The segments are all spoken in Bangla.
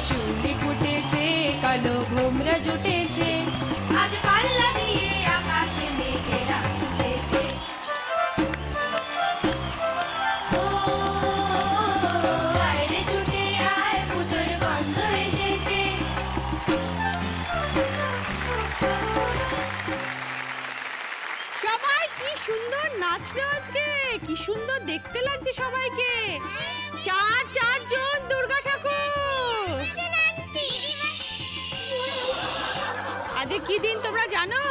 শিউলি ফুটেছে, কালো ভোমরা জুটেছে, আজ পাল্লা দিয়ে আকাশে মেঘেরা ছুটেছে। ও আয় রে ছুটে আয়, পুজোর গন্ধ এসেছে। সবাই কি সুন্দর নাচলো আজকে, কি সুন্দর দেখতে লাগছে সবাইকে। চার জন দুর্গা ঠাকুর। আজকে কি দিন তোমরা জানো?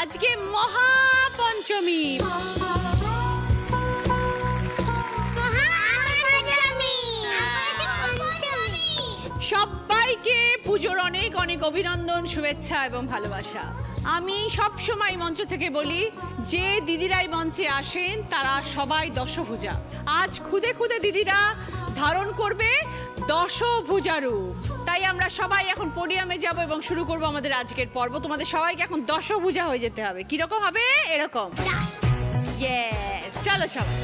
আজকে মহাপঞ্চমী। সবাইকে পুজোর অনেক অনেক অভিনন্দন, শুভেচ্ছা এবং ভালোবাসা। আমি সব সময় মঞ্চ থেকে বলি, যে দিদিরাই মঞ্চে আসেন তারা সবাই দশভুজা। আজ খুদে খুদে দিদিরা ধারণ করবে দশভুজা রূপ। তাই আমরা সবাই এখন পোডিয়ামে যাব এবং শুরু করব আমাদের আজকের পর্ব। তোমাদের সবাইকে এখন দশভুজা হয়ে যেতে হবে। কিরকম হবে? এরকম। ইয়েস, চলো সবাই।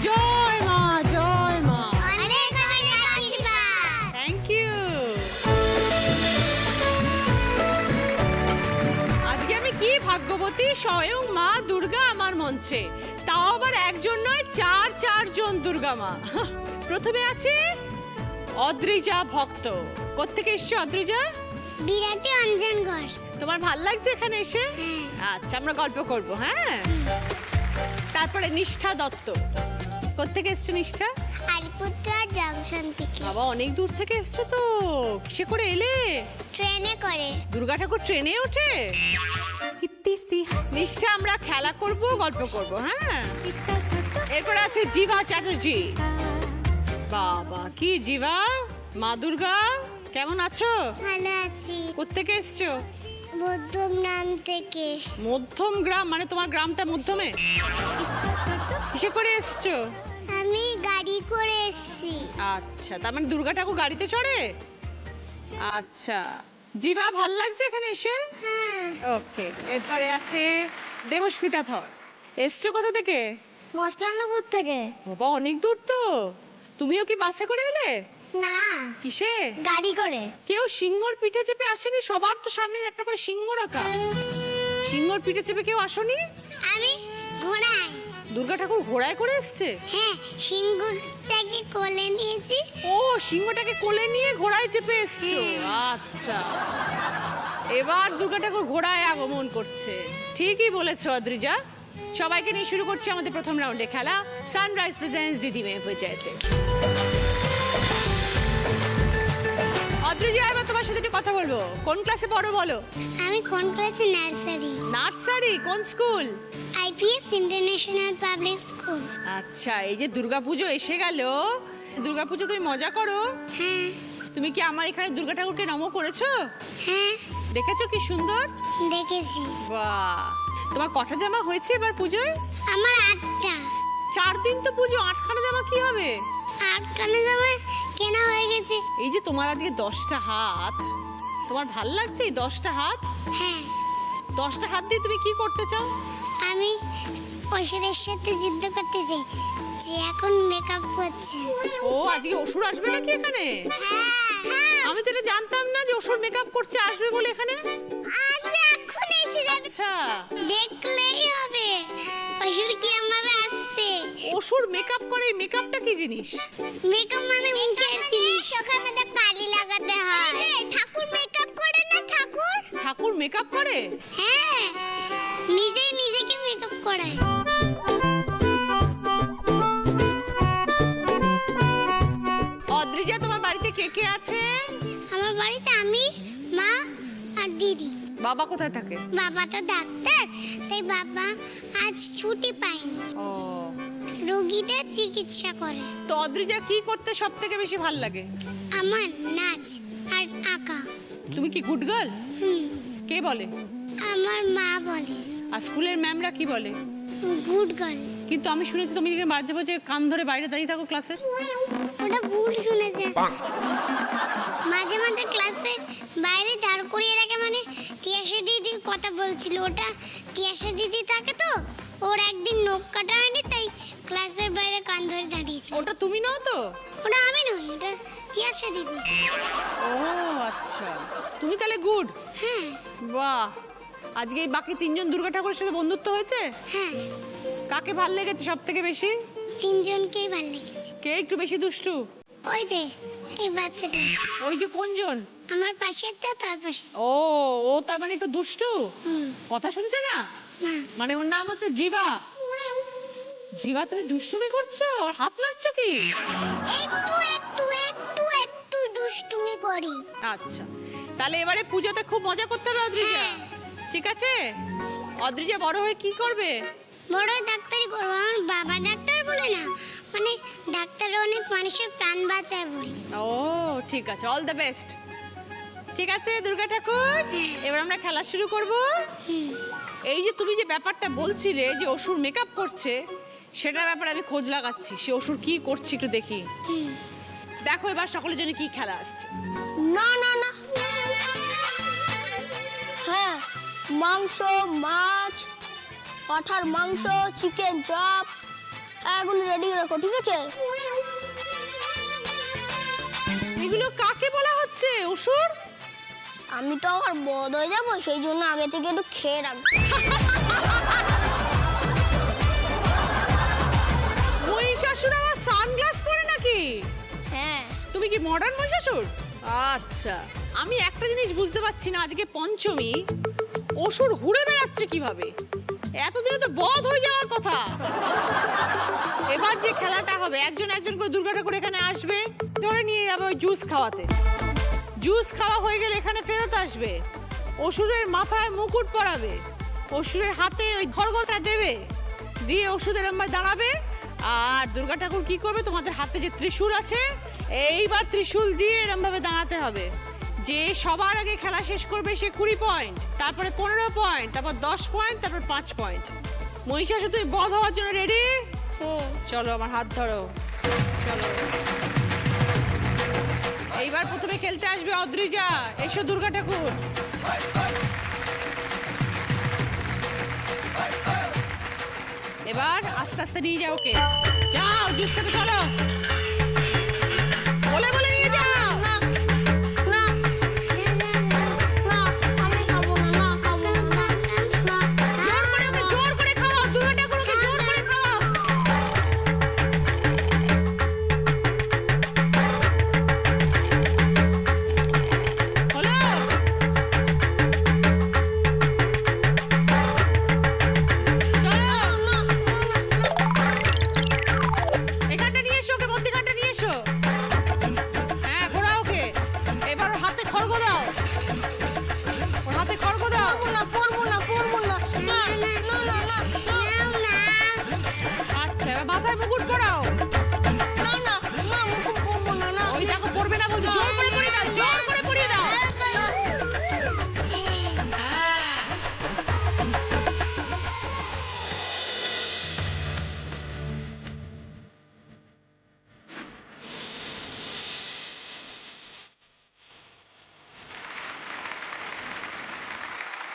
জয় মা, জয় মা। Thank you. আজকে আমি কি ভাগ্যবতী, স্বয়ং মা দুর্গা আমার মঞ্চে, তাও আবার একজন নয়, চার জন দুর্গা মা। প্রথমে আছে অদ্রিজা ভক্ত। কোত্থেকে এসছো অদ্রিজা? বিরাটি অঞ্জনগড়। তোমার ভাল লাগছে এখানে এসে? আচ্ছা, আমরা গল্প করব। হ্যাঁ, তারপরে নিষ্ঠা দত্ত। কোত্থেকে এসছো নিষ্ঠা? আলিপুরদুয়ার জংশন থেকে। বাবা, অনেক দূর থেকে এসছো তো। কিসে করে এলে? ট্রেনে করে। দুর্গা ঠাকুর ট্রেনে ওঠে? নিষ্ঠা, আমরা খেলা করব, গল্প করব। হ্যাঁ, এরপরে আছে জিভা চ্যাটার্জি। বাবা, কি জিভা, মা দুর্গা কেমন আছো? ভালো আছি। কোত্থেকে এসছো? মধ্যম নাম থেকে। মধ্যম গ্রাম মানে তোমার গ্রামটা মধ্যমে? কিসে করে এসছো? আমি গাড়ি করে এসেছি। আচ্ছা, তার মানে দুর্গা ঠাকুর গাড়িতে চড়ে? আচ্ছা, জিভা ভাল লাগছে এখানে এসে? হ্যাঁ। ওকে, এরপরে আছে দেবস্মিতা ধর। এসছো কোথা থেকে? মসলানপুর থেকে। বাবা, অনেক দূর তো। তুমিও কি বাসে করে এলে? না, কিসে? গাড়ি করে। কেউ সিংহর পিঠে চেপে আসেনি? সবার তো সামনে একটা করে সিংহ রাখা। সিংহর পিঠে চেপে কেউ আসেনি? আমি ঘোড়ায়। দুর্গা ঠাকুর ঘোড়ায় করে এসছে? হ্যাঁ, সিংহটাকে কোলে নিয়েছি। ও, সিংহটাকে কোলে নিয়ে ঘোড়ায় চেপে এসছো। আচ্ছা, এবার দুর্গা ঠাকুর ঘোড়ায় আগমন করছে। ঠিকই বলেছো অদ্রিজা। সবাইকে নিয়ে শুরু করছি আমাদের প্রথম রাউন্ডে খেলা, সানরাইজ প্রেজেন্টস দিদি মেয়ে পঞ্চায়েতে। অদ্রিজা, এবার তোমার সাথে একটু কথা বলবো। কোন ক্লাসে পড়ো বলো? আমি কোন ক্লাসে? নার্সারি। নার্সারি? কোন school? IPS international public school. আচ্ছা, এই যে দুর্গাপুজো এসে গেল, দুর্গাপুজো তুমি মজা করো? হ্যাঁ। তুমি কি আমার এখানে দুর্গা ঠাকুরকে নমো করেছো? হ্যাঁ, দেখেছো কি সুন্দর? দেখেছি। বাহ, তোমার কটা জামা হয়েছে এবার পুজোয়? আমার 8টা। 4 দিন তো পুজো, 8খানা জামা কি হবে? 8খানা জামা কেনা হয়ে গেছে। এই যে তোমার আজকে 10টা হাত, তোমার ভাল লাগছে এই 10টা হাত? হ্যাঁ। 10টা হাত দিয়ে তুমি কি করতে চাও? আমি অসুরের সাথে যুদ্ধ করতে চাই, যে এখন মেকআপ করছে। ও, আজকে অসুর আসবে নাকি এখানে? হ্যাঁ, আমি তো এটা জানতাম না যে অসুর মেকআপ করতে আসবে বলে এখানে। আসবে, এখন এসে যাবে। আচ্ছা, দেখলেই হবে অসুর কি আমাবে আসছে। অসুর মেকআপ করে, এই মেকআপটা কি জিনিস? মেকআপ মানে মুখের জিনিস। ওখানে তো কালি লাগাতে হয়। ঠাকুর মেকআপ করে না? ঠাকুর ঠাকুর মেকআপ করে? হ্যাঁ, নিজেই নিজেকে মেকআপ করায়। অদ্রিজা, তোমার বাড়িতে কে কে আছে? আমার বাড়িতে আমি, মা আর দিদি। বাবা কোথায় থাকে? বাবা তো ডাক্তার, তাই বাবা আজ ছুটি পায়নি। ও, রোগীদের চিকিৎসা করে। তো অদ্রিজার কি করতে সব থেকে বেশি ভাল লাগে? আমার নাচ আর আঁকা। তুমি কি গুড গার্ল? হুম, কে বলে? আমার মা বলে। আর স্কুলের ম্যামরা কি বলে? Good girl. কিন্তু আমি শুনেছি তুমি মাঝে মাঝে কান ধরে বাইরে দাঁড়িয়ে থাকো ক্লাসের। ওটা ভুল শুনেছেন। মাঝে মাঝে ক্লাসে বাইরে দাঁড় করিয়ে রাখে, মানে তিয়াশা দিদি কথা বলছিল, ওটা তিয়াশা দিদি থাকে তো, ওর একদিন নখ কাটা হয়নি, তাই ক্লাসের বাইরে কান ধরে দাঁড়িয়েছিল। ওটা তুমি নাও তো? ওটা আমি নই, ওটা তিয়াশা দিদি। ও আচ্ছা, তুমি তাহলে গুড। হ্যাঁ। বাহ, আজকে এই বাকি তিনজন দুর্গা ঠাকুরের সাথে বন্ধুত্ব হয়েছে? হ্যাঁ। কাকে ভাল লেগেছে সব থেকে বেশি? তিনজনকেই ভালো লেগেছে। কে একটু বেশি দুষ্টু? ওই যে এই বাচ্চাটা, ওই যে কোনজন? আমার পাশে তো, তার পাশে। ও ও তার মানে একটু দুষ্টু, কথা শুনছে না? না। মানে ওর নাম হচ্ছে জিবা। জিবা, তুমি দুষ্টুমি করছো? ওর হাত নাড়ছো কি? একটু একটু একটু একটু দুষ্টুমি করি। আচ্ছা, তাহলে এবারে পুজোতে খুব মজা করতে হবে অদ্রিজা। হ্যাঁ। ঠিক আছে? অদ্রিজা বড় হয়ে কি করবে? বড় ডাক্তারি করবো। আমার বাবা ডাক্তার বলে না, মানে ডাক্তার অনেক মানুষের প্রাণ বাঁচায় বলে। ও ঠিক আছে, অল দ্য বেস্ট। ঠিক আছে দুর্গা ঠাকুর, এবার আমরা খেলা শুরু করব। এই যে তুমি যে ব্যাপারটা বলছিলে যে অসুর মেকআপ করছে, সেটার ব্যাপারে আমি খোঁজ লাগাচ্ছি। সে অসুর কি করছে একটু দেখি। দেখো এবার সকলের জন্য কি খেলা আসছে। না না না। হ্যাঁ, মাংস, মাছ, পাঠার মাংস, চিকেন চপ, এগুলো রেডি রাখো, ঠিক আছে? এগুলো কাকে বলা হচ্ছে অসুর? আমি তো আমার বদ হয়ে যাবো, সেই জন্য আগে থেকে একটু খেয়ে রাখবো। মহিষাসুর আবার সানগ্লাস পরে নাকি? হ্যাঁ। তুমি কি মডার্ন মহিষাসুর? আচ্ছা, আমি একটা জিনিস বুঝতে পারছি না, আজকে পঞ্চমী, অসুর ঘুরে বেড়াচ্ছে কিভাবে? এতদিনে তো বধ হয়ে যাওয়ার কথা। এবার যে খেলাটা হবে, একজন একজন করে দুর্গা ঠাকুর এখানে আসবে, ধরে নিয়ে যাবে ওই জুস খাওয়াতে। জুস খাওয়া হয়ে গেলে এখানে ফেরত আসবে, অসুরের মাথায় মুকুট পরাবে, অসুরের হাতে ওই খড়গটা দেবে, দিয়ে অসুর এরম দাঁড়াবে। আর দুর্গা ঠাকুর কি করবে, তোমাদের হাতে যে ত্রিশূল আছে, এইবার ত্রিশূল দিয়ে এরম ভাবে দাঁড়াতে হবে। যে সবার আগে খেলা শেষ করবে সে 20 পয়েন্ট, তারপরে 15 পয়েন্ট, তারপর 10 পয়েন্ট, তারপর 5 পয়েন্ট। মহিষাসুর তুমি বধ হওয়ার জন্য রেডি? চলো আমার হাত ধরো, চলো। এইবার প্রথমে খেলতে আসবে অদ্রিজা। এসো দুর্গা ঠাকুর। এবার আস্তে আস্তে নিয়ে যাও, ওকে যাও, জুস খেতে চলো, বলে বলে নিয়ে যাও। না, আমি খাবো না, না খাবো না, না। জোর করে ওকে জোর করে খাওয়াও, দুর্গা ঠাকুরকে জোর করে খাওয়াও। হলো? চলো, এখানটা নিয়ে এসো, ওকে মধ্যখানটা নিয়ে এসো। হ্যাঁ, ঘোরাও ওকে। এবার ওর হাতে খড়গ দাও, ওর হাতে খড়গ দাও। পড়বো না, পড়বো না, না, না, না, না, না, আচ্ছা, এবার মাথায় মুকুট পরাও। না, না, না, মুকুট পরবো না, না। ওই দেখো, পড়বে না বলছি, জোর করে পরিয়ে দাও, জোর করে পরিয়ে দাও।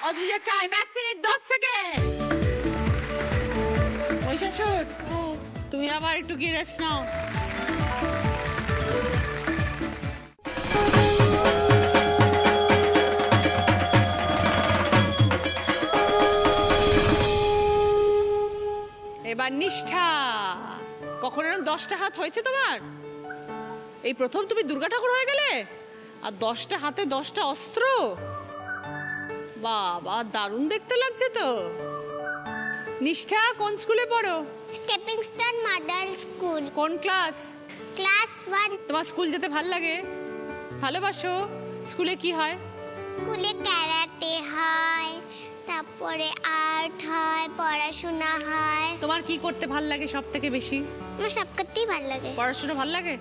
Adrija time 1 minute 10 second. Mahishasura, তুমি আবার একটু গিয়ে রেস্ট নাও। এবার নিষ্ঠা। কখন এরকম 10টা হাত হয়েছে তোমার? এই প্রথম তুমি দুর্গা ঠাকুর হয়ে গেলে, আর 10টা হাতে 10টা অস্ত্র। বাবা, দারুণ দেখতে লাগছে তো। নিষ্ঠা কোন স্কুলে পড়ো? স্টেপিং স্টোন মডেল স্কুল, কোন ক্লাস? ক্লাস 1। তোমার স্কুল যেতে ভাল লাগে? ভালোবাসো? স্কুলে কি হয়? স্কুলে ক্যারাটে হয়, তারপরে আর্ট হয়, পড়াশোনা হয়। তোমার কি করতে ভাল লাগে সব থেকে বেশি? আমার সব করতেই ভালো লাগে। পড়াশোনা ভাল লাগে?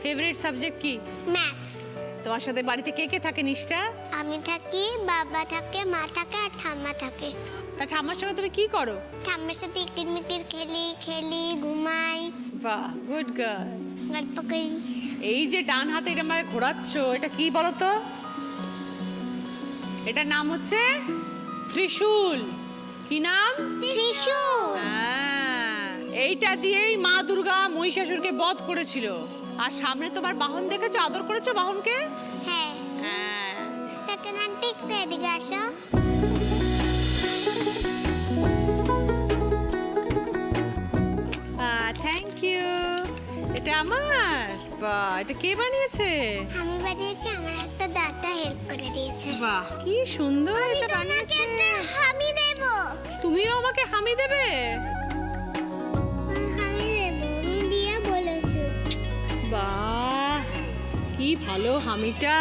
ফেভারিট সাবজেক্ট কি? ম্যাথস। তোমার সাথে বাড়িতে কে কে থাকে নিষ্ঠা? আমি থাকি, বাবা থাকে, মা থাকে আর ঠাম্মা থাকে। তা ঠাম্মার সঙ্গে তুমি কি করো? ঠাম্মার সাথে কিরমিকির খেলি, ঘুমাই, বাহ, গুড গার্ল। গল্প করি। এই যে ডান হাতে এটা আমাকে ঘোরাচ্ছ, এটা কি বলো তো? এটার নাম হচ্ছে ত্রিশূল। কি নাম? ত্রিশূল। হ্যাঁ, এইটা দিয়েই মা দুর্গা মহিষাসুরকে বধ করেছিল। আর সামনে তোমার বাহন দেখেছো, আদর করেছো বাহনকে? হ্যাঁ। হ্যাঁ। রচনা ঠিক তো, এদিকে আসো। Thank you. এটা আমার? বাহ, এটা কে বানিয়েছে? আমি বানিয়েছি, আমার একটা দাদা হেল্প করে দিয়েছে। বাহ, কি সুন্দর এটা তোমাকে বানিয়েছে। একটা হামি দেব। তুমিও আমাকে হামি দেবে? হামি দেব, আমি দিয়ে বলেছি। বাহ, কি ভালো হামিটা।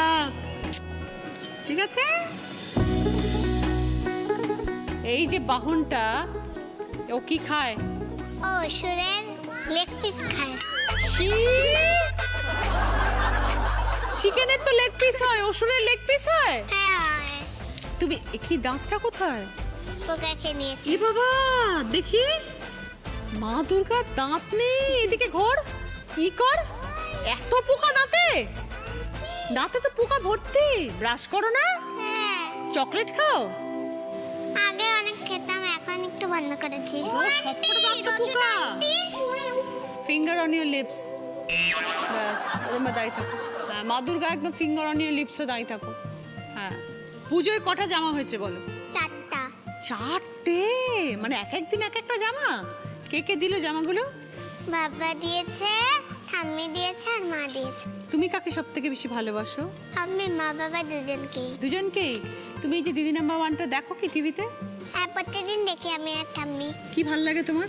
ঠিক আছে। এই যে বাহনটা, ও কি খায়? ও সুরের লেগ পিস খায়। চিকেনের তো লেগ পিস হয়, অসুরের লেগ পিস হয়? হ্যাঁ, তুমি কি দাঁতটা কোথায়? পোকা খেয়ে নিয়েছি। এ বাবা, দেখি মা দুর্গার দাঁত নেই। এদিকে ঘোর, কি কর? এত পোকা দাঁতে? দাঁতে তো পোকা ভর্তি। ব্রাশ করো না? হ্যাঁ, চকলেট খাও? আগে অনেক খেতাম, এখন একটু বন্ধ করেছি। সবকটা দাঁত তো পোকা। Finger on your lips. ব্যাস, ওরম দাঁড়িয়ে থাকো। হ্যাঁ, মা দুর্গা একদম ফিঙ্গার অন ইউর লিপসও দাঁড়িয়ে থাকো। হ্যাঁ। পুজোয় কটা জামা হয়েছে বলো? 4টা। 4টে? মানে এক একদিন এক একটা জামা? কে কে দিল জামাগুলো? বাবা দিয়েছে, ঠাম্মি দিয়েছে আর মা দিয়েছে। তুমি কাকে সব থেকে বেশি ভালোবাসো? আমি, মা, বাবা দুজনকেই। দুজনকেই? তুমি এই যে দিদি নাম্বার 1টা দেখো কি টিভিতে? হ্যাঁ, প্রত্যেকদিন দেখি আমি আর ঠাম্মি। কি ভাল লাগে তোমার?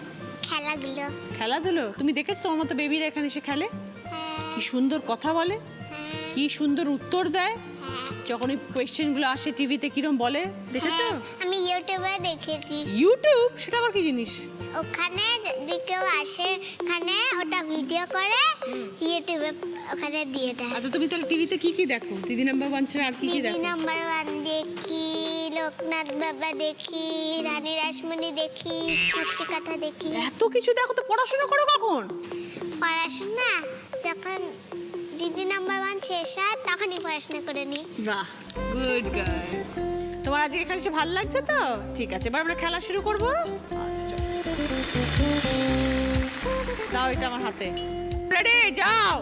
খেলাগুলো। খেলাধুলো? তুমি দেখেছো তোমার মতো বেবিরা এখানে এসে খেলে? হ্যাঁ, কি সুন্দর কথা বলে, হ্যাঁ, কি সুন্দর উত্তর দেয়। হ্যাঁ। যখন এই কোয়েশ্চেনগুলো আসে টিভিতে কিরম বলে দেখেছো? হ্যাঁ, আমি ইউটিউবে দেখেছি। ইউটিউব? সেটা আবার কি জিনিস? ওখানে যদি কেউ আসে, ওখানে ওটা ভিডিও করে ইউটিউবে ওখানে দিয়ে দেয়। আচ্ছা, তুমি তাহলে টিভিতে কি কি দেখো? দিদি নাম্বার 1 ছাড়া আর কি কি দিদি দেখো? নাম্বার 1 দেখি, লোকনাথ বাবা দেখি, রানী রাসমণি দেখি, নকশি কথা দেখি। এত কিছু দেখো তো, পড়াশোনা করো কখন? পড়াশোনা যখন দিদি নাম্বার 1 শেষ হয় তখনই পড়াশোনা করে নিই। বাহ, গুড গার্ল। তোমার আজকে এখানে এসে ভালো লাগছে তো? ঠিক আছে, এবার আমরা খেলা শুরু করবো। আচ্ছা, চলো। দাও এটা আমার হাতে। রেডি, যাও।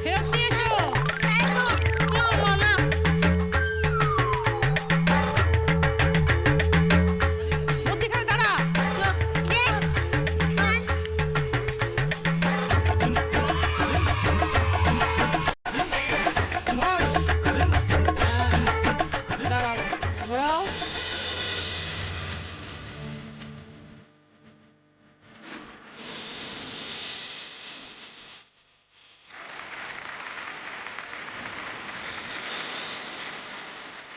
ফেরত নিয়ে এসো। মধ্যিখানে দাঁড়া। দাঁড়াও, ঘোরাও।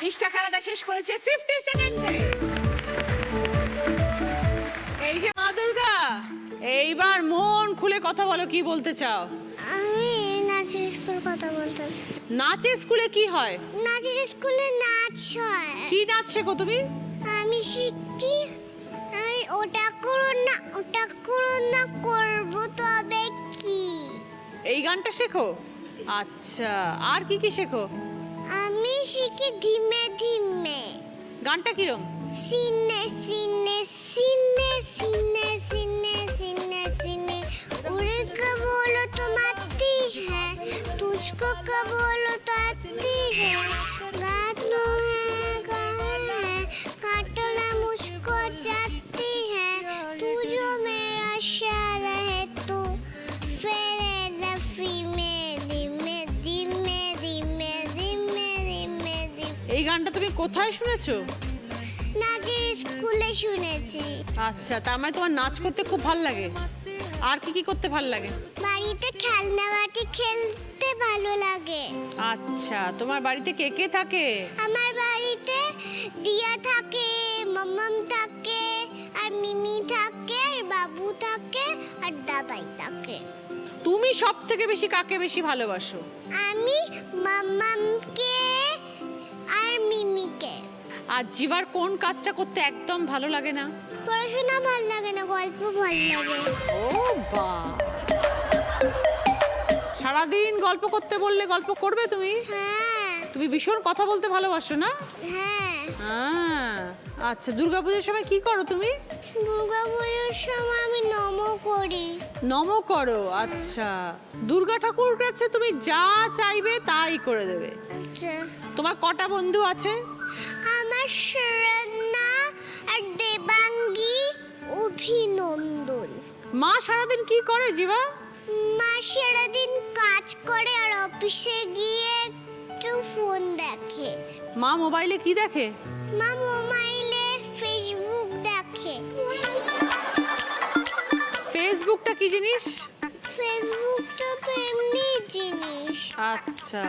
নিষ্ঠা খেলাটা শেষ করেছে 50 সেকেন্ডে। এই যে মা দুর্গা, এইবার মন খুলে কথা বলো, কি বলতে চাও? আমি নাচের স্কুল কথা বলতেছি। নাচে স্কুলে কি হয়? নাচের স্কুলে নাচ হয়। কি নাচ শেখো তুমি? আমি শিখি, আমি ওটা করো না, ওটা করো না, করবো তবে কি? এই গানটা শেখো? আচ্ছা, আর কি কি শেখো? আমি শিখি ধীমে ধীমে। গানটা কিরম? सीने सीने सीने सीने सीने सीने सीने उड़ के बोलो तुम आती है, तुझको कब बोलो तो आती है, गानों में गाना है, काटना मुझको चाहती है, तू जो मेरा शायर है तू फेरे रफी में धीमे धीमे धीमे धीमे धीमे धीमे। এই গানটা তুমি কোথায় শুনেছো? নাচের স্কুলে শুনেছি। আচ্ছা, তার মানে তোমার নাচ করতে খুব ভালো লাগে। আর কি কি করতে ভালো লাগে? বাড়িতে খেলনা বাটি খেলতে ভালো লাগে। আচ্ছা, তোমার বাড়িতে কে কে থাকে? আমার বাড়িতে দিয়া থাকে, মাম্মাম থাকে, আর মিমি থাকে, আর বাবু থাকে, আর দাদাই থাকে। তুমি সব থেকে বেশি কাকে বেশি ভালোবাসো? আমি মাম্মামকে আর মিমিকে। আর জিবার কোন কাজটা করতে একদম ভালো লাগে না? পড়াশোনা ভালো লাগে না, গল্প ভালো লাগে। ও বা, সারাদিন গল্প করতে বললে গল্প করবে তুমি? হ্যাঁ তুমি ভীষণ কথা বলতে ভালোবাসো না? হ্যাঁ। আচ্ছা, দুর্গাপূজার সময় কি করো তুমি? দুর্গাপুজোর সময় আমি নমো করি। নমো করো, আচ্ছা। দুর্গা ঠাকুর কাছে তুমি যা চাইবে তাই করে দেবে। আচ্ছা, তোমার কটা বন্ধু আছে? আমার শরণ্যা আর দেবাঙ্গী, অভিনন্দন। মা সারাদিন কি করে জিবা? মা সারাদিন কাজ করে আর অফিসে গিয়ে একটু ফোন দেখে। মা মোবাইলে কি দেখে? মা মোবাইলে ফেসবুক দেখে। ফেসবুকটা কি জিনিস? ফেসবুকটা তো এমনি জিনিস। আচ্ছা,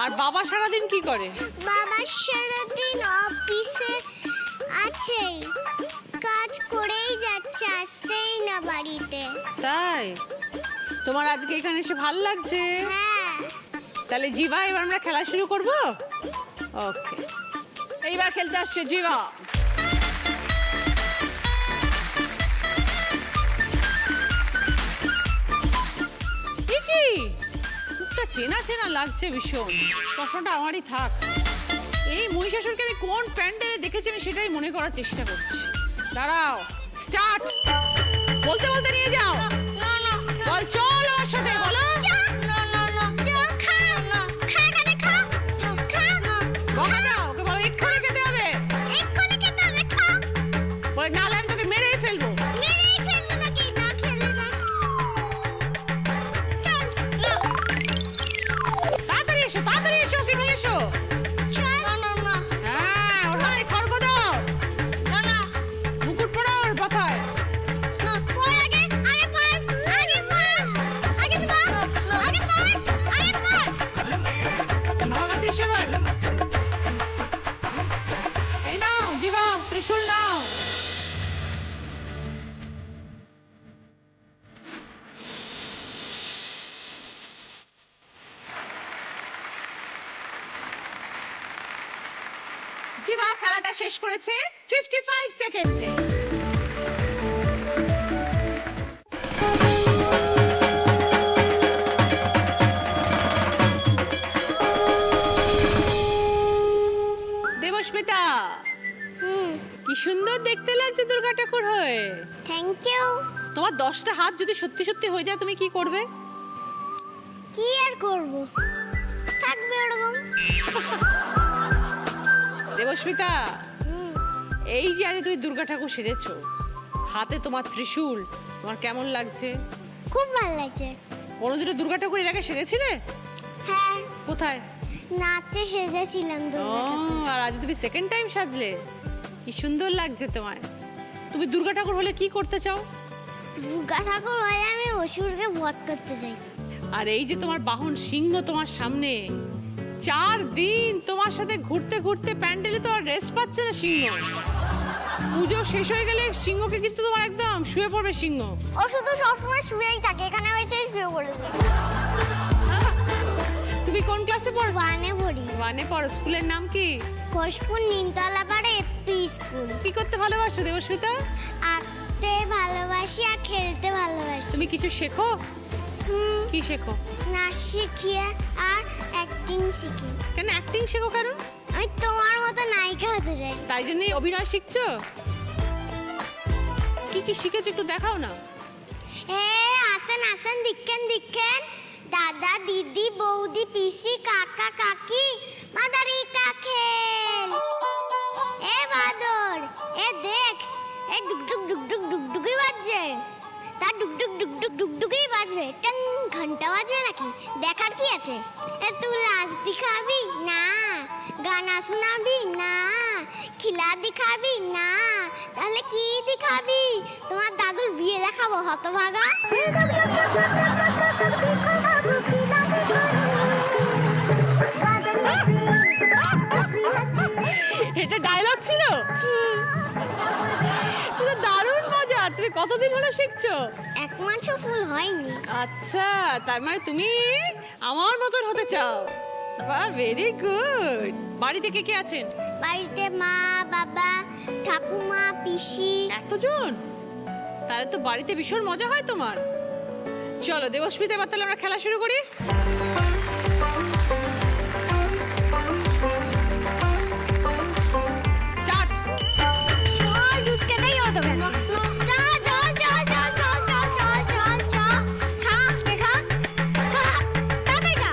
আর বাবা সারাদিন কি করে? বাবা সারাদিন অফিসে আছেই, কাজ করেই যাচ্ছে, আসছেই না বাড়িতে। তাই? তোমার আজকে এখানে এসে ভালো লাগছে? হ্যাঁ। তাহলে জিবা, এবার আমরা খেলা শুরু করব। ওকে, এইবার খেলতে আসছে জিবা। কি মুখটা চেনা চেনা লাগছে ভীষণ। চশমাটা আমারই থাক। এই মহিষাসুরকে আমি কোন প্যান্ডেলে দেখেছি আমি সেটাই মনে করার চেষ্টা করছি। দাঁড়াও, স্টার্ট। বলতে বলতে নিয়ে যাও। বল চল আমার সাথে, বলো। বকা দাও, ওকে বলো এক্ষুনি খেতে হবে। বলে নাহলে আমি তোকে মেরেই ফেলবো। তাড়াতাড়ি এসো, তাড়াতাড়ি এসো, ওকে নিয়ে এসো। হ্যাঁ, ওর হাতে খড়গ দাও। মুকুট পরাও ওর মাথায়। ভাগাতে এসো এবার। এই নাও জিবা, ত্রিশূল নাও। জিবা খেলাটা শেষ করেছে 55 সেকেন্ডে। দেবস্মিতা, কি সুন্দর দেখতে লাগছে দুর্গা ঠাকুর হয়ে। Thank you. তোমার 10টা হাত যদি সত্যি সত্যি হয়ে যায় তুমি কি করবে? কি আর করব, থাকবে ওরকম। দেবস্মিতা, এই যে আজ তুমি দুর্গা ঠাকুর সেজেছো, হাতে তোমার ত্রিশূল, তোমার কেমন লাগছে? খুব ভালো লাগছে। কোনোদিনও দুর্গা ঠাকুর এর আগে সেজেছিলে? হ্যাঁ, কোথায়? নাচে সেজেছিলাম ও, দুর্গা ঠাকুর। আর আজ তুমি সেকেন্ড টাইম সাজলে, কি সুন্দর লাগছে তোমায়। তুমি দুর্গা ঠাকুর হলে কি করতে চাও? দুর্গা ঠাকুর হলে আমি অসুরকে বধ করতে চাই। আর এই যে তোমার বাহন সিংহ তোমার সামনে, 4 দিন তোমার সাথে ঘুরতে ঘুরতে প্যান্ডেলে তো আর রেস্ট পাচ্ছে না সিংহ। পুজো শেষ হয়ে গেলে সিংহকে কিন্তু তোমার একদম শুয়ে পড়বে সিংহ। ও শুধু সবসময় শুয়েই থাকে, এখানে এসে শুয়ে পড়বে। তুমি কোন ক্লাসে পড়ো? 1-এ পড়ি। 1-এ পড়ো। স্কুলের নাম কি? ঘোষপুর নিমতলা পাড়ে এপি স্কুল। কি করতে ভালোবাসো দেবস্মিতা? আঁকতে ভালোবাসি আর খেলতে ভালোবাসি। তুমি কিছু শেখো? কি শেখো? নাচ শিখি আর অ্যাক্টিং শিখি। কেন অ্যাক্টিং শেখো কেন? আমি তোমার মতো নায়িকা হতে চাই। তাই জন্যই অভিনয় শিখছো? কি কি শিখেছো একটু দেখাও না। আসেন আসেন, দিকেন দিকেন, দাদা দিদি বৌদি পিসি কাকা কাকি, মাদারি কাখেল। বাদর, দেখ, ডুকডুক ডুকডুক ডুকডুকই বাজছে। তার ডুকডুক ডুকডুক ডুকডুকই বাজবে, টং ঘন্টা বাজবে নাকি? দেখার কি আছে? তুই নাচ দিখাবি না, গানা শোনাবি না, খিলা দিখাবি না, তাহলে কি দেখাবি? তোমার দাদুর বিয়ে দেখাবো হতভাগা। এটা ডায়লগ ছিল? এটা দারুণ মজা। তুমি কতদিন হলো শিখছো? এক মাসও ফুল হয়নি। আচ্ছা, তার মানে তুমি আমার মতন হতে চাও। বাহ, ভেরি গুড। বাড়িতে কে কে আছেন? বাড়িতে মা, বাবা, ঠাকুমা, পিসি। এতজন? তাহলে তো বাড়িতে ভীষণ মজা হয় তোমার। চলো দেবস্মিতা, এবার তাহলে আমরা খেলা শুরু করি। স্টার্ট। চল দুষ্টাটাই হতো গেছে। চল চল চল চল চল চল চল চল চল। খা খা খা তাতে খা।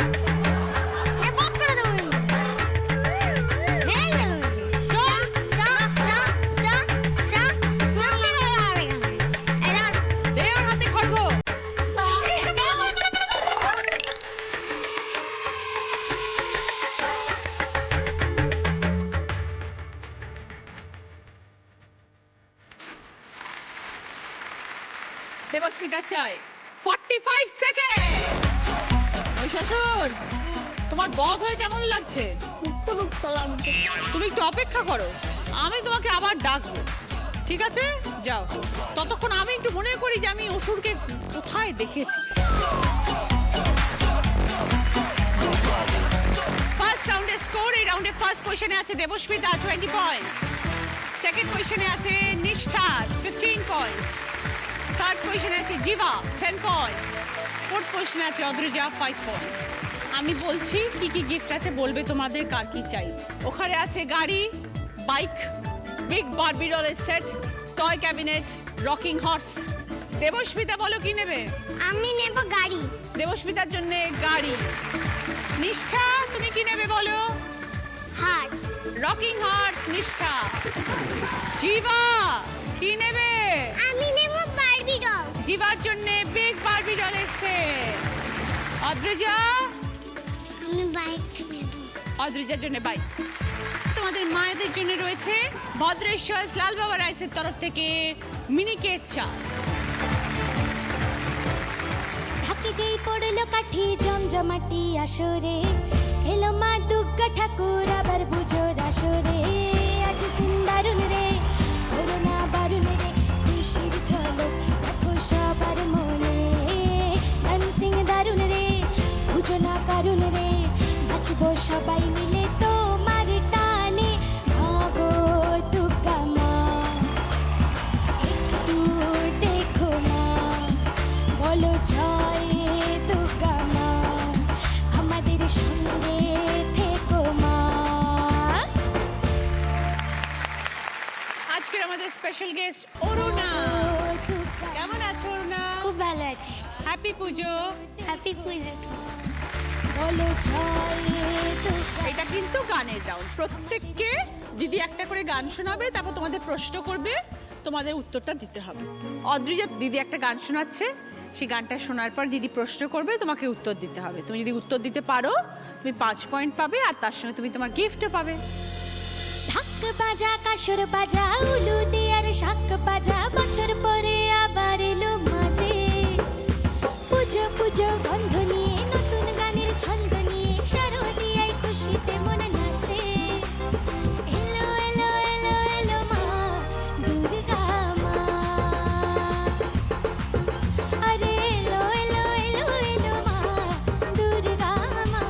এ বক করে দেবো কিন্তু। এই গেল। চল চল চল চল চল চল কে গেল আর এখানে। এই ধর। দে ওর হাতে খড়গ। দেবস্মিতা চাই 45 সেকেন্ড। মহিষাসুর, তোমার বধ হয়ে কেমন লাগছে? উত্তর লাগছে। তুমি একটু অপেক্ষা করো, আমি তোমাকে আবার ডাকবো, ঠিক আছে? যাও, ততক্ষণ আমি একটু মনে করি যে আমি অসুরকে কোথায় দেখেছি। ফার্স্ট রাউন্ডের স্কোর, এই রাউন্ডে ফার্স্ট পজিশনে আছে দেবস্মিতা 20 পয়েন্টস, সেকেন্ড পজিশনে আছে নিষ্ঠা 15 পয়েন্টস, থার্ড পজিশনে আছে জিভা 10 পয়েন্টস, ফোর্থ পজিশনে আছে অদ্রিজা 5 পয়েন্টস। আমি বলছি কি কি গিফট আছে, বলবে তোমাদের কার কি চাই। ওখানে আছে গাড়ি, বাইক, বিগ বারবি ডলের set, toy cabinet, rocking horse. Debasmita বলো কি নেবে? আমি নেব গাড়ি। দেবস্মিতার জন্য গাড়ি। নিষ্ঠা তুমি কি নেবে বলো? হার্স। রকিং হর্স নিষ্ঠা। জিভা কি নেবে? আমি নেব বারবি ডল। জিভার জন্য বিগ বারবি ডলের সেট। অদ্রিজা? আমি বাইক নেব। অদ্রিজার জন্য বাইক। তোমাদের মায়েদের জন্য রয়েছে ভদ্রেশ্বর লাল বাবা রাইসের তরফ থেকে মিনি কেক চা। ঢাকে যেই পড়লো কাঠি জমজমাটি আসরে, এলো মা দুর্গা ঠাকুর আবার পুজোর আসরে। আজ সিন্দারুন রে, করোনা বারুন রে, খুশির ঝলক দেখো সবার মনে। ডান্সিং দারুন রে, পুজো না কারুন রে, নাচবো সবাই মিলে তোমার টানে। ভাগো দুর্গা মা, একটু দেখো মা, বলো জয় দুর্গা মা, আমাদের সঙ্গে থেকো মা। আজকের আমাদের স্পেশাল গেস্ট অরুণা। ও দুর্গা, কেমন আছো অরুণা? খুব ভালো আছি। হ্যাপি পুজো। হ্যাপি পুজো। বলো জয় দুর্গা। এটা কিন্তু গানের রাউন্ড, প্রত্যেককে দিদি একটা করে গান শোনাবে, তারপর তোমাদের প্রশ্ন করবে, তোমাদের উত্তরটা দিতে হবে। অদ্রিজা দিদি একটা গান শোনাচ্ছে, সেই গানটা শোনার পর দিদি প্রশ্ন করবে, তোমাকে উত্তর দিতে হবে। তুমি যদি উত্তর দিতে পারো তুমি 5 পয়েন্ট পাবে, আর তার সঙ্গে তুমি তোমার গিফটও পাবে। ঢাক বাজা কাসর বাজা উলু দেয়ার শাক বাজা, বছর পরে আবার এলো মাঝে। পুজো পুজো গন্ধ নিয়ে, নতুন গানের ছন্দ নিয়ে, শারদিয়ায় খুশিতে মন নাচে। এলো এলো এলো এলো মা দুর্গা মা, আরে এলো এলো এলো এলো মা দুর্গা মা।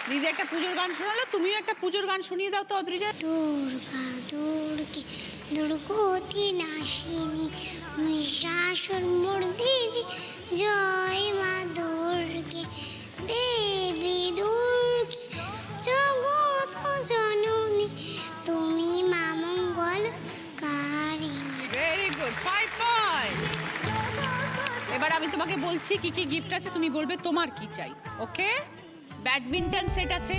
দিদি একটা পুজোর গান শোনালো, তুমিও একটা পুজোর গান শুনিয়ে দাও তো অদ্রিজা। দুর্গা দুর্গে দুর্গতি নাশিনী, মহিষাসুর মর্দিনী, জয় মা দুর্গে, দেবী দুর্গে, জগৎ জননী, তুমি মা মঙ্গল কারিণী। Very good, 5 points. এবার আমি তোমাকে বলছি কি কি গিফট আছে, তুমি বলবে তোমার কি চাই। ওকে? ব্যাডমিন্টন সেট আছে,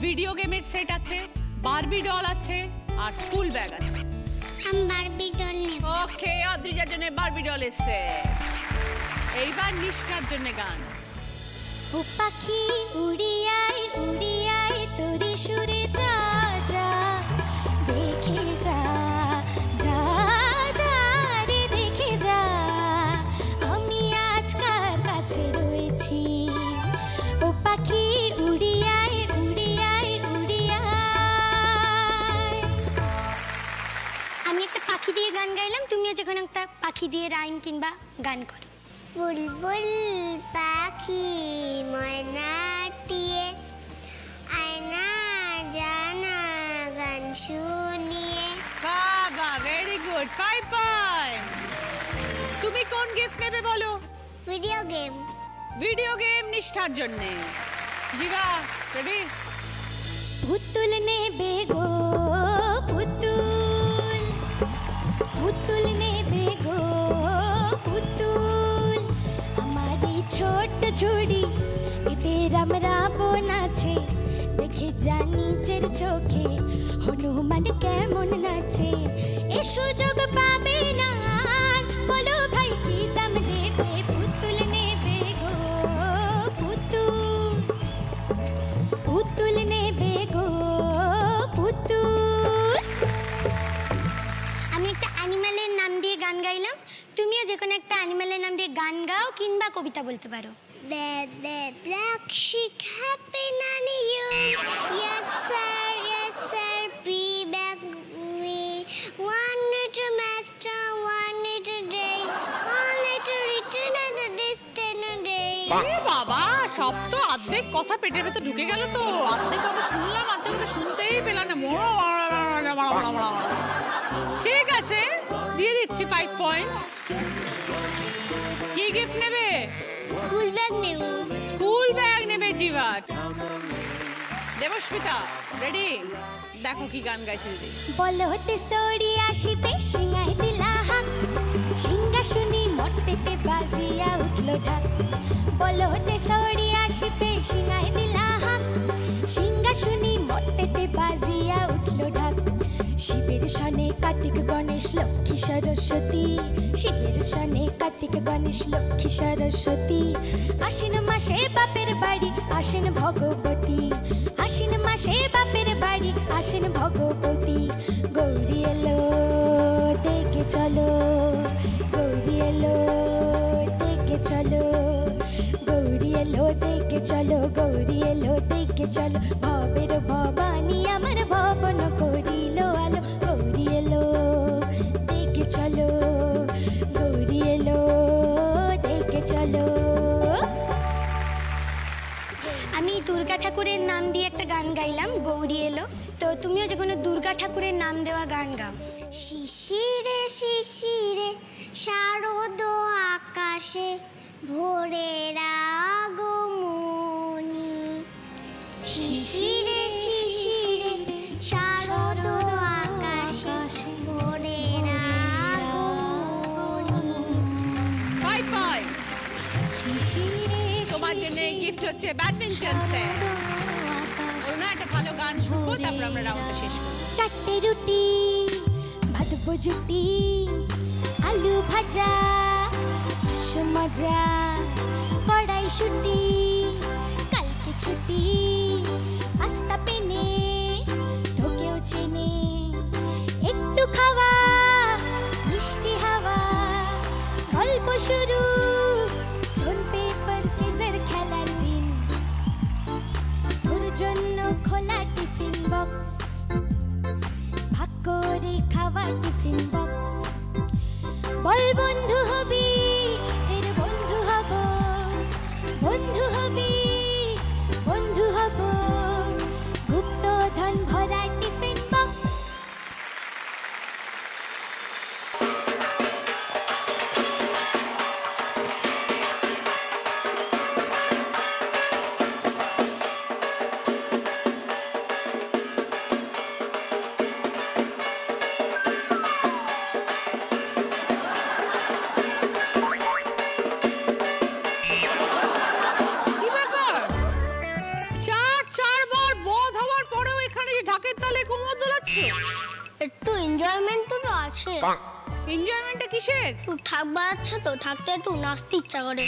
ভিডিও গেমের সেট আছে, বারবি ডল আছে, আর স্কুল ব্যাগ আছে। আমি বারবি ডল নেব। ওকে, অদ্রিজার জন্য বারবি ডল এসে। এইবার নিষ্ঠার জন্য গান। ও পাখি উড়িয়াই উড়িয়াই তোরে সুরে যা যা, পাখি দিয়ে রাইম কিংবা গান করো। বুলবুল পাখি ময়নাটিয়ে আয়না জানা গান শুনিয়ে। বাবা, ভেরি গুড, 5 পয়েন্ট। তুমি কোন গিফট নেবে বলো? Video game. ভিডিও গেম নিষ্ঠার জন্য। জিবা, রেডি? পুতুল নেবে গো পুতুল, পুতুল নেবে গো পুতুল, আমার এই ছোট্ট ঝুড়ি এতে রাম রাবণ আছে, দেখে যা নিজের চোখে হনুমান কেমন নাচে। এ সুযোগ পাবে না আর, বলো ভাই কি দাম দেবে? পুতুল নেবে গো পুতুল, পুতুল নেবে গো পুতুল। আমি একটা অ্যানিমালের নাম দিয়ে গান গাইলাম, তুমিও যে কোনো একটা অ্যানিমালের নাম দিয়ে গান গাও কিংবা কবিতা বলতে পারো। Black sheep happen on you. Yes sir, pre-back me. One little master, one little day, one little return at a distant day. এ বাবা, সব তো অর্ধেক কথা পেটের ভেতর ঢুকে গেল তো। অর্ধেক কথা শুনলাম, অর্ধেক কথা শুনতেই পেলাম না। ঠিক আছে, দিয়ে দিচ্ছি 5 পয়েন্টস। কি গিফট নেবে? School bag নেব। স্কুল ব্যাগ নেবে জিবাট। দেবস্মিতা, রেডি? দেখো কি গান গাইছে দিদি। বলো হতে সরি আসিবে সিংহাই দিলা হাক, সিংহাসনী মর্তেতে বাজিয়া উঠলো ঢাক। বলো হতে সরি আসিবে সিংহাই দিলা হাক, সিংহাসনী মর্তেতে বাজিয়া উঠলো ঢাক। শিবের সনে কার্তিক গণেশ লক্ষ্মী সরস্বতী, শিবের সনে কার্তিক গণেশ লক্ষ্মী সরস্বতী। আশ্বিন মাসে বাপের বাড়ি আসেন ভগবতী, আশ্বিন মাসে বাপের বাড়ি আসেন ভগবতী। গৌরী এলো দেখে চলো, গৌরী এলো দেখে চলো, গৌরী এলো দেখে চলো, গৌরী এলো দেখে চলো। ভবের ভবানী আমার ভবন করিল আলো, গৌরী এলো দেখে চলো, গৌরী এলো দেখে চলো। আমি দুর্গা ঠাকুরের নাম দিয়ে একটা গান গাইলাম, গৌরী এলো। তো তুমিও যে কোনো দুর্গা ঠাকুরের নাম দেওয়া গান গাও। শিশিরে শিশিরে শারদ আকাশে ভোরের আগমনী। শিশিরে শিশিরে শারদ আকাশে ভোরের আগমনী। 5 পয়েন্টস। তোমার জন্য গিফট হচ্ছে ব্যাডমিন্টন সেট। ওনা একটা ভালো গান শুনবো, তারপর আমরা রাউন্ডটা শেষ করব। চারটে রুটি ভাজবো জুটি, আলু ভাজা হাস্য মজা, কড়াই শুটি কালকে ছুটি, পাস্তা পেনে তোকেও চেনে, একটু খাওয়া মিষ্টি হাওয়া, গল্প শুরু স্টোন পেপার সিজার খেলার দিন, তোর জন্য খোলা টিফিন বক্স, ভাগ করে খাওয়া টিফিন বক্স। বল বন্ধু হবি ফের বন্ধু হব, বন্ধু হবি বন্ধু হব, গুপ্ত ধন ভরা টিফিন বক্স। কি ব্যাপার? চারবার বোধ হওয়ার পরেও এখানে ঢাকের তালে কোমর দোলাচ্ছে। একটু এনজয়মেন্ট তো আছে। এনজয়মেন্টটা কিসের? একটু ঠাক বাজাচ্ছে তো, ঠাকতে একটু নাচতে ইচ্ছা করে।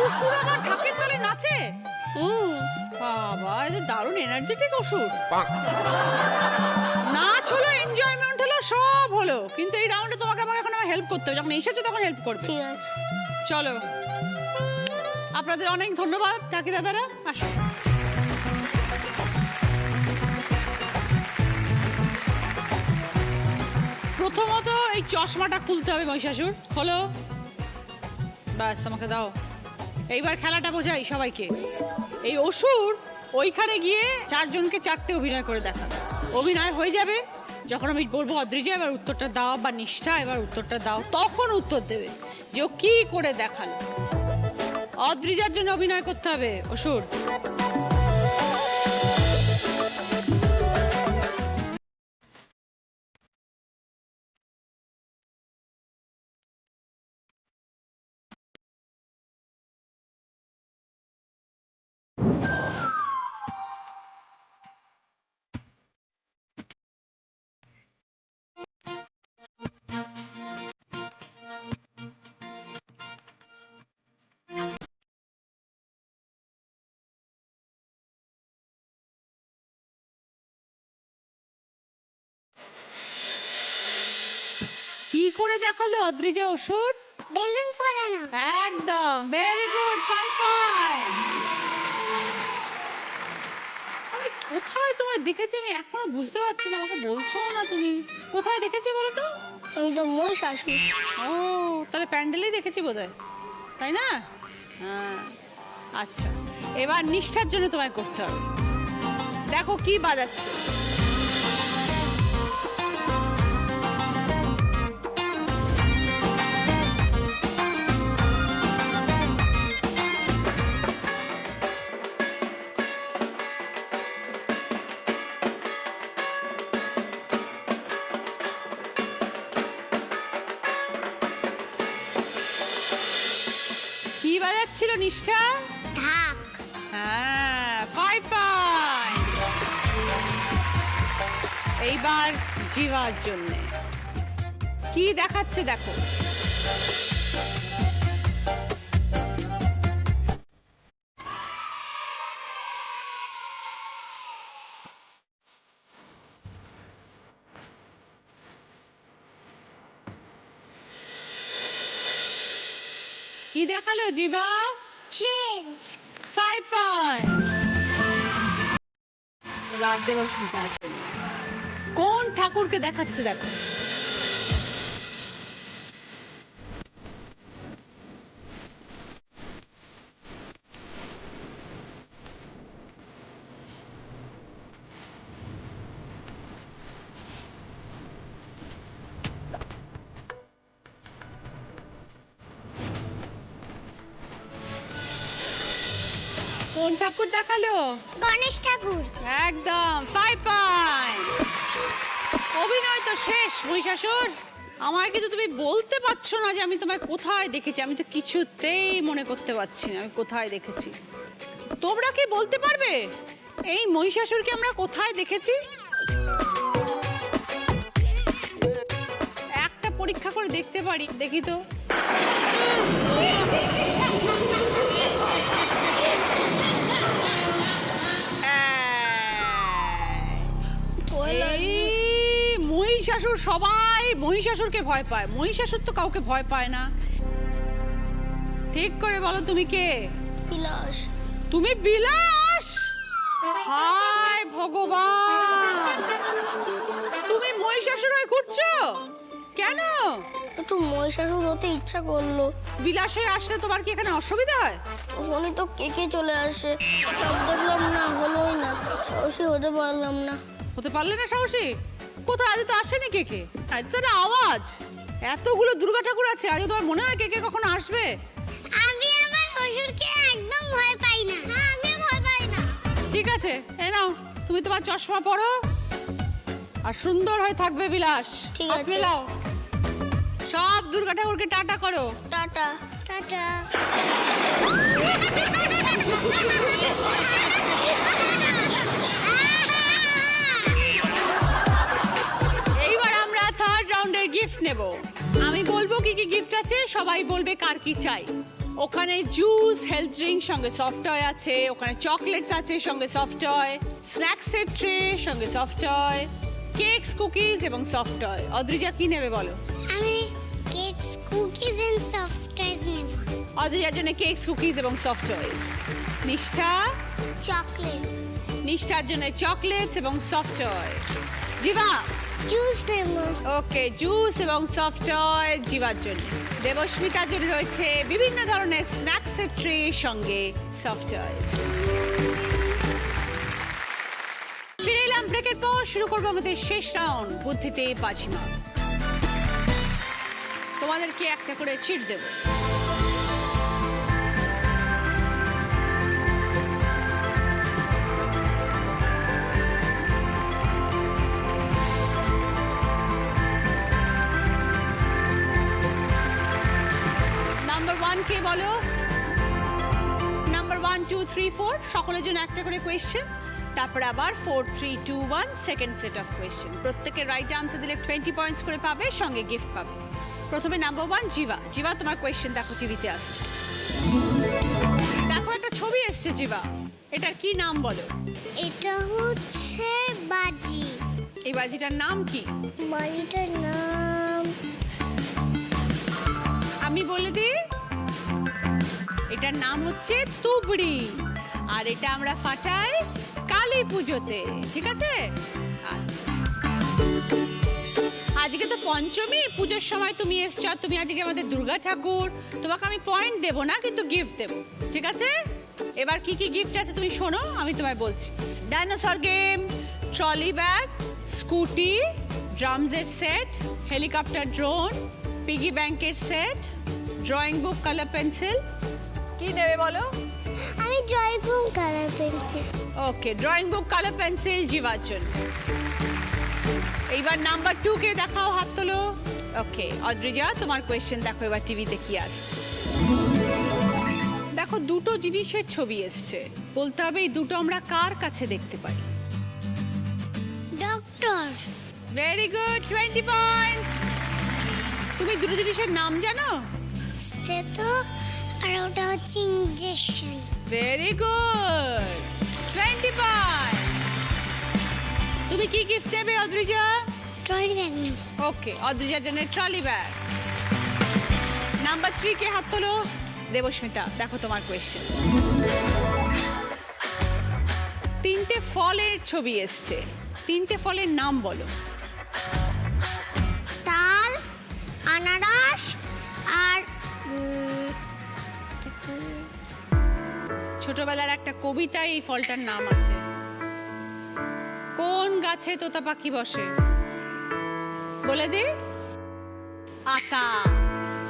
অসুর আবার ঢাকের তালে নাচে? হুম, বাবা, এটা দারুণ এনার্জেটিক অসুর। নাচ হলো, এনজয়মেন্ট হলো, সব হলো, কিন্তু এই রাউন্ডে তোমাকে আমাকে এখন হেল্প করতে হবে। যখন এসেছো তখন হেল্প করবে। ঠিক আছে। চলো, আপনাদের অনেক ধন্যবাদ কাকি দাদারা। আসুন। প্রথমত এই চশমাটা খুলতে হবে মহিষাসুর, খোলো। ব্যাস, আমাকে দাও। এইবার খেলাটা বোঝাই সবাইকে। এই অসুর ওইখানে গিয়ে 4 জনকে 4টে অভিনয় করে দেখা। অভিনয় হয়ে যাবে, যখন আমি বলবো অদ্রিজা এবার উত্তরটা দাও, বা নিষ্ঠা এবার উত্তরটা দাও, তখন উত্তর দেবে যে ও কি করে দেখালো। অদ্রিজার জন্য অভিনয় করতে হবে অসুর। কি করে দেখালো অদ্রিজা অসুর? বেলুন ফোলানো। একদম, ভেরি গুড, ফাইন। আমি কোথায় তোমায় দেখেছি আমি এখনো বুঝতে পারছি না, আমাকে বলছো না তুমি কোথায় দেখেছি বলো তো? আমি তো মহিষাসুর। ও, তাহলে প্যান্ডেলেই দেখেছি বোধহয়, তাই না? হ্যাঁ, আচ্ছা, এবার নিষ্ঠার জন্য তোমায় করতে হবে। দেখো কি বাজাচ্ছে। কি বাজাচ্ছিল নিষ্ঠা? ঢাক। হ্যাঁ, 5 পয়েন্ট। এইবার জিভার জন্য কি দেখাচ্ছে দেখো। কি দেখালো জিভা? ট্রেন। 5 পয়েন্ট। কোন ঠাকুরকে দেখাচ্ছে দেখো। কোন ঠাকুর দেখালো? গণেশ ঠাকুর। একদম, 5 পয়েন্ট। অভিনয় তো শেষ মহিষাসুর। আমায় কিন্তু তুমি বলতে পারছো না যে আমি তোমায় কোথায় দেখেছি। আমি তো কিছুতেই মনে করতে পারছি না আমি কোথায় দেখেছি। তোমরা কি বলতে পারবে এই মহিষাসুরকে আমরা কোথায় দেখেছি? একটা পরীক্ষা করে দেখতে পারি, দেখি তো। এই মহিষাসুর, সবাই মহিষাসুরকে ভয় পায়। মহিষাসুর তো কাউকে ভয় পায় না। ঠিক করে বলো তুমি কে? বিলাস। তুমি বিলাস? হায় ভগবান, তুমি মহিষাসুর হয়ে ঘুরছো কেন? একটু মহিষাসুর হতে ইচ্ছা করলো। বিলাস হয়ে আসলে তোমার কি এখানে অসুবিধা হয়? তখনই তো কে চলে আসে, সব দেখলাম না, হলোই না, সাহসী হতে পারলাম না। হতে পারলে না সাহসী? কোথায়? আজ তো আসেনি কে? আজ তো একটা আওয়াজ। এতগুলো দুর্গা ঠাকুর আছে, আজ তোমার মনে হয় কে কখনো আসবে? আমি আমার অসুরকে একদম ভয় পাই না। আমি ভয় পাই না। ঠিক আছে, এই নাও, তুমি তোমার চশমা পরো আর সুন্দর হয়ে থাকবে বিলাস। ঠিক হাত আছে। মেলাও। সব দুর্গা ঠাকুরকে টাটা করো। টাটা। টাটা। এইবার আমরা থার্ড রাউন্ডের গিফট নেব। আমি বলবো কি কি গিফট আছে, সবাই বলবে কার কি চাই। ওখানে জুস, হেলথ ড্রিঙ্ক সঙ্গে সফট টয় আছে, ওখানে চকলেটস আছে সঙ্গে সফট টয়, স্ন্যাক্সের ট্রে সঙ্গে সফট টয়, কেকস, কুকিজ এবং সফট টয়। অদ্রিজা কি নেবে বলো? আমি কেকস, কুকিজ এন্ড সফট টয়স নেব। অদ্রিজার জন্য কেকস, কুকিজ এবং সফট টয়স। নিষ্ঠা? চকলেট। নিষ্ঠার জন্য চকলেটস এবং সফট টয়। জিভা? জুস নেবো। ওকে, জুস এবং সফট টয় জিভার জন্য। দেবস্মিতার জন্য রয়েছে বিভিন্ন ধরনের স্ন্যাক্সের ট্রে সঙ্গে সফট টয়স। ফিরে এলাম ব্রেকের পর, শুরু করবো আমাদের শেষ রাউন্ড, বুদ্ধিতে বাজিমা। তোমাদেরকে একটা করে চিট দেব। নাম্বার 1 কে বলো? নাম্বার 1 2 3 4 সকলের জন্য একটা করে কোয়েশ্চেন, তারপর আবার 4 3 2 1 সেকেন্ড সেট অফ কোয়েশ্চেন। প্রত্যেকের রাইট আনসার দিলে 20 পয়েন্টস করে পাবে, সঙ্গে গিফট পাবে। প্রথমে নাম্বার 1 জিভা। জিভা, তোমার কোয়েশ্চেন দেখো টিভিতে আসছে। দেখো একটা ছবি এসছে জিভা, এটার কি নাম বলো? এটা হচ্ছে বাজি। এই বাজিটার নাম কি? বাজিটার নাম আমি বলে দিই, এটার নাম হচ্ছে তুবড়ি, আর এটা আমরা ফাটাই কালী পুজোতে, ঠিক আছে? আজকে তো পঞ্চমী, পুজোর সময় তুমি এসছো, আর তুমি আজকে আমাদের দুর্গা ঠাকুর, তোমাকে আমি পয়েন্ট দেবো না, কিন্তু গিফট দেবো, ঠিক আছে? এবার কি কি গিফট আছে তুমি শোনো, আমি তোমায় বলছি। Dinosaur game, trolley bag, scooty, ড্রামসের সেট, হেলিকপ্টার ড্রোন, পিগি ব্যাংকের set, drawing book, colour pencil. কি নেবে বলো? আমি জয়গুম colour pencil. Okay, drawing book, colour pencil জিভার জন্য। এইবার নাম্বার 2 কে দেখাও, হাত তোলো। ওকে, অদ্রিজা, তোমার কোয়েশ্চেন দেখো এবার টিভিতে কি আসছে। দেখো দুটো জিনিসের ছবি এসছে, বলতে হবে এই দুটো আমরা কার কাছে দেখতে পাই? ডক্টর। Very good, 20 points. তুমি দুটো জিনিসের নাম জানো? স্টেথো আর ওটা হচ্ছে ইনজেকশন। Very good, 20 points. তুমি কি গিফট দেবে অদ্রিজা? ট্রলি ব্যাগ নেব। ওকে, অদ্রিজার জন্য ট্রলি ব্যাগ। নাম্বার 3 কে হাত তোলো। দেবস্মিতা, দেখো তোমার কোয়েশ্চেন। তিনটে ফলের ছবি এসছে, তিনটে ফলের নাম বলো। তাল, আনারস আর ছোটবেলার একটা কবিতায় এই ফলটার নাম আছে। কোন গাছে তোতা পাখি বসে? বলে দে। আতা।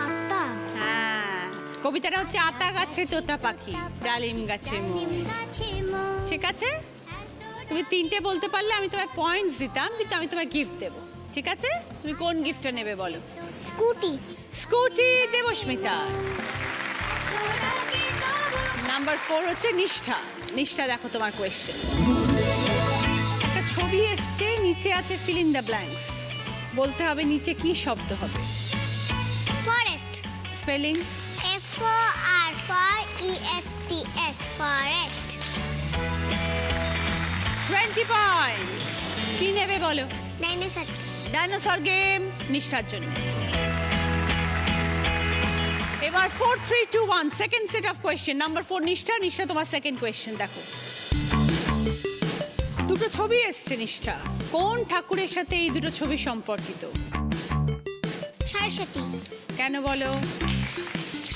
আতা। হ্যাঁ, কবিতাটা হচ্ছে আতা গাছে তোতা পাখি, ডালিম গাছে মোর। ঠিক আছে, তুমি তিনটে বলতে পারলে আমি তোমায় পয়েন্টস দিতাম, কিন্তু আমি তোমায় গিফট দেবো, ঠিক আছে? তুমি কোন গিফটটা নেবে বলো? স্কুটি। স্কুটি দেবস্মিতা। নাম্বার 4 হচ্ছে নিষ্ঠা। নিষ্ঠা, দেখো তোমার কোয়েশ্চেন। একটা ছবি এসছে, নিচে আছে ফিল ইন দ্য ব্ল্যাঙ্কস, বলতে হবে নিচে কি শব্দ হবে। Forest. Spelling? FOREST forest. 20 points. কি নেবে বলো? ডাইনোসর। ডাইনোসর গেম নিষ্ঠার জন্য। এবার 4 3 2 1 second set of question. Number 4 নিষ্ঠা। নিষ্ঠা, তোমার সেকেন্ড কোয়েশ্চেন দেখো। দুটো ছবি এসছে নিষ্ঠা, কোন ঠাকুরের সাথে এই দুটো ছবি সম্পর্কিত? সরস্বতী। কেন বলো?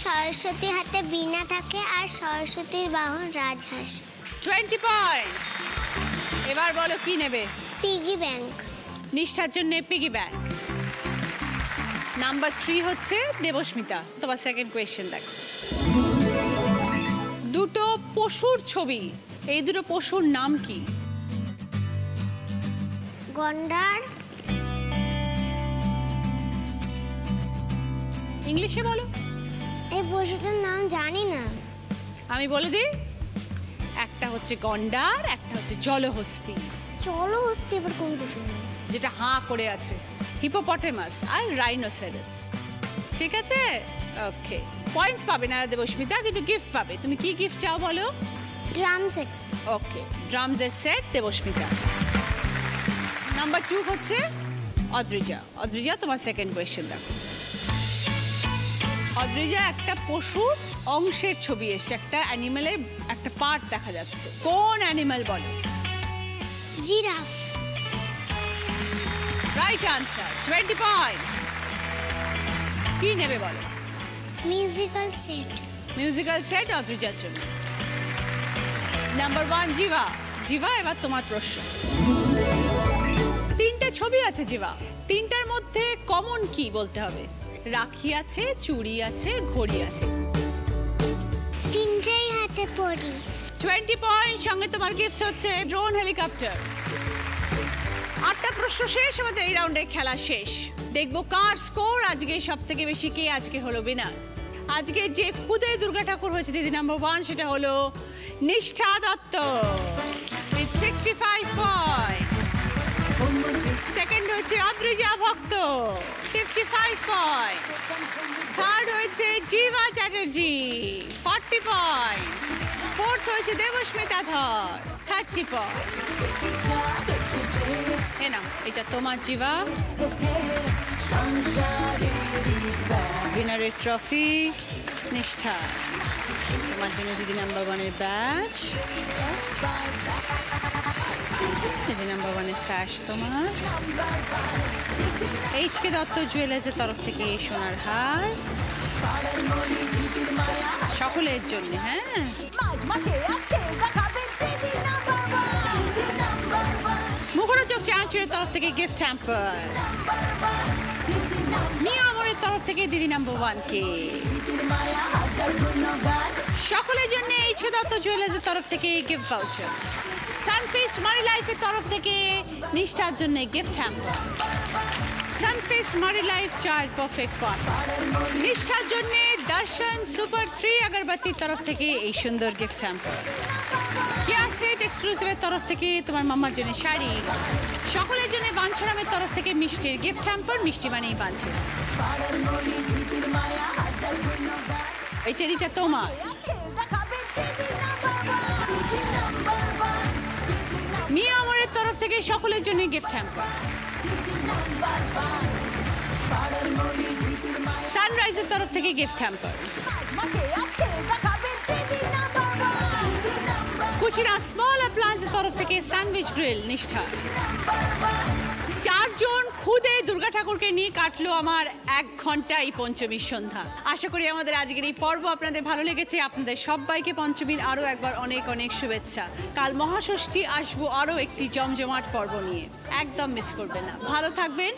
সরস্বতীর হাতে বীণা থাকে আর সরস্বতীর বাহন রাজহাঁস। 20 পয়েন্টস। এবার বলো কি নেবে? Piggy bank. নিষ্ঠার জন্য পিগি ব্যাংক। নাম্বার 3 হচ্ছে দেবস্মিতা, তোমার সেকেন্ড কোয়েশ্চেন দেখো। দুটো পশুর ছবি, এই দুটো পশুর নাম কি? গন্ডার। ইংলিশে বলো। এই পশুটার নাম জানি না। আমি বলে দিই, একটা হচ্ছে গন্ডার, একটা হচ্ছে জলহস্তি। চলো হস্তি এবার কোন পশু? যেটা হাঁ করে আছে, হিপোপটেমাস আর রাইনোসেরাস। ঠিক আছে, ওকে, পয়েন্টস পাবে না দেবস্মিতা, কিন্তু গিফট পাবে। তুমি কি গিফট চাও বলো? Drum set. ওকে, ড্রামসের সেট দেবস্মিতা। নাম্বার 2 হচ্ছে অদ্রিজা। অদ্রিজা, তোমার সেকেন্ড কোয়েশ্চেন দেখো। অদ্রিজা, একটা পশুর অংশের ছবি এসছে, একটা অ্যানিমেলের একটা পার্ট দেখা যাচ্ছে, কোন অ্যানিমেল বলো? জিরাফ। Right answer, 20 point. কি নেবে বলো? Musical set. মিউজিক্যাল সেট অদ্রিজার জন্য। নাম্বার 1 জিভা। জিভা, এবার তোমার প্রশ্ন। তিনটে ছবি আছে জিভা, তিনটার মধ্যে কমন কি বলতে হবে? রাখি আছে, চুড়ি আছে, ঘড়ি আছে। তিনটেই হাতে পড়ি। 20 পয়েন্ট, সঙ্গে তোমার গিফট হচ্ছে ড্রোন হেলিকপ্টার। 8টা প্রশ্ন শেষ, আমাদের এই রাউন্ডে খেলা শেষ। দেখবো কার স্কোর আজকে সব থেকে বেশি, কে আজকে হলো উইনার। আজকে যে খুদে দুর্গা ঠাকুর হয়েছে দিদি নাম্বার 1, সেটা হলো নিষ্ঠা দত্ত with 65 পয়েন্টস। সেকেন্ড হচ্ছে অদ্রিজা ভক্ত, 55 পয়েন্টস। থার্ড হয়েছে জিভা চ্যাটার্জি, 40 পয়েন্টস। ফোর্থ হয়েছে দেবস্মিতা ধর, 30 পয়েন্টস। এ নাও, এটা তোমার জিভা, উইনারের ট্রফি। নিষ্ঠা, তোমার জন্য দিদি নাম্বার 1-এর ব্যাচ, দিদি নাম্বার 1-এর স্যাশ তোমার। এইচকে দত্ত জুয়েলার্সের তরফ থেকে সোনার হার, সকলের জন্য। হ্যাঁ, মুখরোচক চানাচুরের তরফ থেকে গিফট হ্যাম্পার, মিয়া আমরের তরফ থেকে দিদি নাম্বার 1-কে, সকলের জন্য এইচকে দত্ত জুয়েলার্সের তরফ থেকে গিফট ভাউচার, সানফিশ মারি লাইফের তরফ থেকে নিষ্ঠার জন্য গিফট হ্যাম্পার, সানফিশ মারি লাইফ চাইল্ড পারফেক্ট পট, নিষ্ঠার জন্য দর্শন সুপার 3 আগরবাতির তরফ থেকে এই সুন্দর গিফট হ্যাম্পার, কিয়া সেট এক্সক্লুসিভের তরফ থেকে তোমার মাম্মার জন্য শাড়ি, সকলের জন্য বাঞ্ছারামের তরফ থেকে মিষ্টির গিফট হ্যাম্পার, মিষ্টি মানেই বাঞ্ছে। এই টেরিটা তোমার। মিয়া আমরের তরফ থেকে সকলের জন্য গিফট হ্যাম্পার, সানরাইজের তরফ থেকে গিফট হ্যাম্পার, কুচিনা স্মল অ্যাপ্লায়েন্সের তরফ থেকে স্যান্ডউইচ গ্রিল নিষ্ঠা। 4 জন খুদে দুর্গা ঠাকুরকে নিয়ে কাটলো আমার 1 ঘন্টা এই পঞ্চমীর সন্ধ্যা। আশা করি আমাদের আজকের এই পর্ব আপনাদের ভালো লেগেছে। আপনাদের সবাইকে পঞ্চমীর আরও একবার অনেক অনেক শুভেচ্ছা। কাল মহাষষ্ঠী আসবো আরও একটি জমজমাট পর্ব নিয়ে, একদম মিস করবেন না। ভালো থাকবেন,